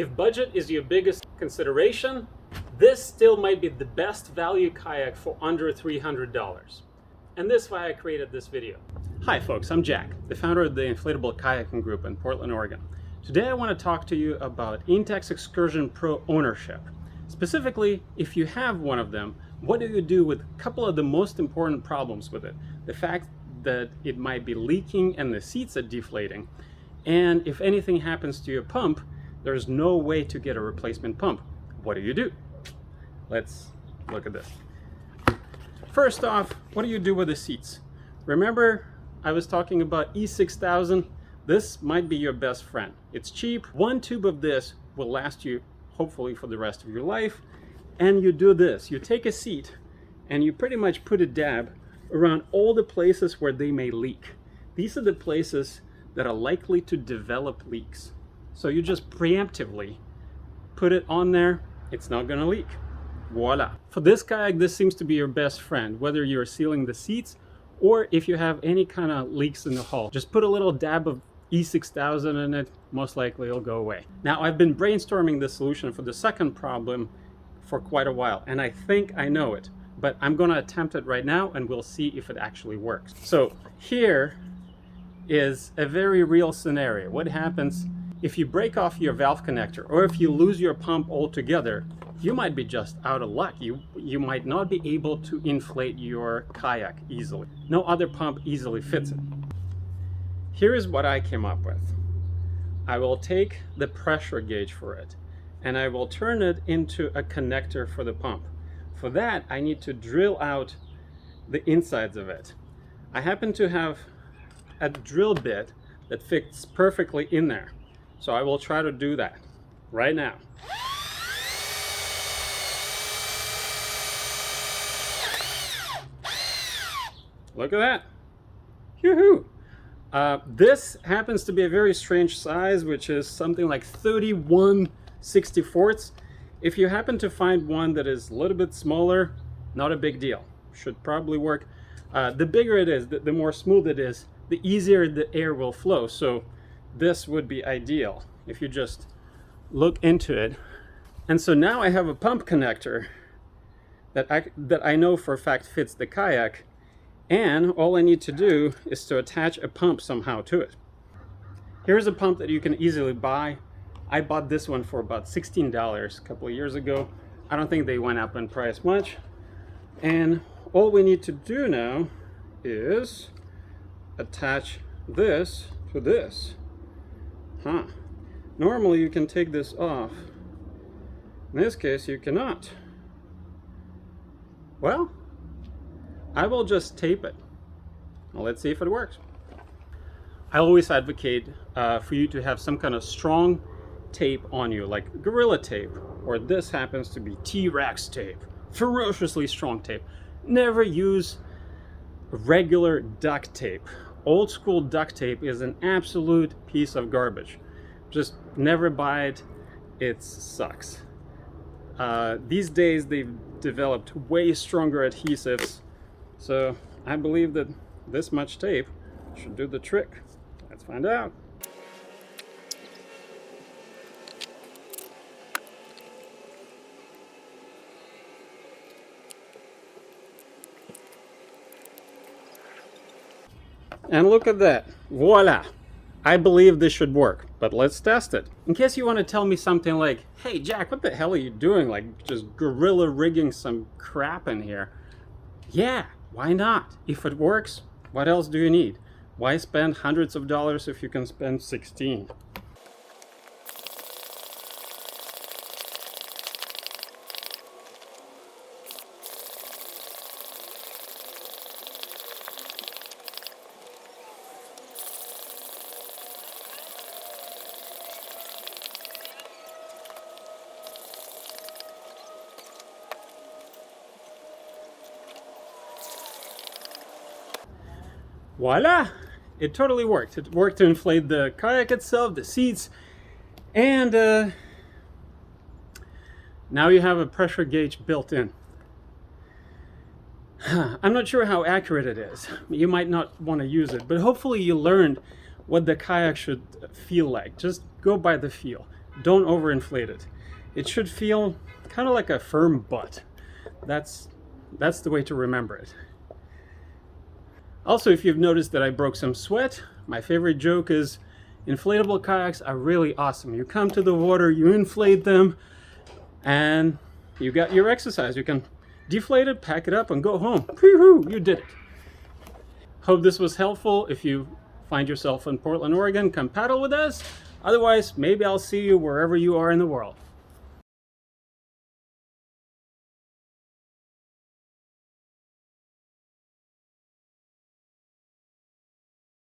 If budget is your biggest consideration, this still might be the best value kayak for under $300. And this is why I created this video. Hi folks, I'm Jack, the founder of the Inflatable Kayaking Group in Portland, Oregon. Today I want to talk to you about Intex Excursion Pro ownership. Specifically, if you have one of them, what do you do with a couple of the most important problems with it? The fact that it might be leaking and the seats are deflating. And if anything happens to your pump, there's no way to get a replacement pump. What do you do? Let's look at this. First off, what do you do with the seats? Remember, I was talking about E6000. This might be your best friend. It's cheap. One tube of this will last you hopefully for the rest of your life. And you do this. You take a seat and you pretty much put a dab around all the places where they may leak. These are the places that are likely to develop leaks. So you just preemptively put it on there. It's not going to leak. Voila. For this kayak, this seems to be your best friend, whether you're sealing the seats or if you have any kind of leaks in the hull. Just put a little dab of E6000 in it, most likely it'll go away. Now, I've been brainstorming the solution for the second problem for quite a while, and I think I know it, but I'm going to attempt it right now and we'll see if it actually works. So here is a very real scenario. What happens if you break off your valve connector, or if you lose your pump altogether? You might be just out of luck. You might not be able to inflate your kayak easily. No other pump easily fits it. Here is what I came up with. I will take the pressure gauge for it and I will turn it into a connector for the pump. For that, I need to drill out the insides of it. I happen to have a drill bit that fits perfectly in there. So I will try to do that right now. Look at that. Yoo-hoo! This happens to be a very strange size, which is something like 31/64. If you happen to find one that is a little bit smaller, not a big deal. Should probably work. The bigger it is, the more smooth it is, the easier the air will flow. So this would be ideal if you just look into it. And so now I have a pump connector that I know for a fact fits the kayak, and all I need to do is to attach a pump somehow to it. Here's a pump that you can easily buy. I bought this one for about $16 a couple of years ago. I don't think they went up in price much. And all we need to do now is attach this to this. Normally you can take this off. In this case you cannot. Well, I will just tape it. Well, let's see if it works. I always advocate for you to have some kind of strong tape on you, like Gorilla Tape, or this happens to be T-Rex tape. Ferociously strong tape. Never use regular duct tape. Old school duct tape is an absolute piece of garbage. Just never buy it. It sucks. These days they've developed way stronger adhesives. So I believe that this much tape should do the trick. Let's find out. And look at that. Voila! I believe this should work, but let's test it. In case you want to tell me something like, hey Jack, what the hell are you doing? Like just gorilla rigging some crap in here. Yeah, why not? If it works, what else do you need? Why spend hundreds of dollars if you can spend 16? Voila! It totally worked. It worked to inflate the kayak itself, the seats, and now you have a pressure gauge built in. I'm not sure how accurate it is. You might not want to use it, but hopefully you learned what the kayak should feel like. Just go by the feel. don't overinflate it. It should feel kind of like a firm butt. That's the way to remember it. Also, if you've noticed that I broke some sweat, my favorite joke is inflatable kayaks are really awesome. You come to the water, you inflate them, and you got your exercise. You can deflate it, pack it up, and go home. Woo-hoo, you did it. Hope this was helpful. If you find yourself in Portland, Oregon, come paddle with us. Otherwise, maybe I'll see you wherever you are in the world.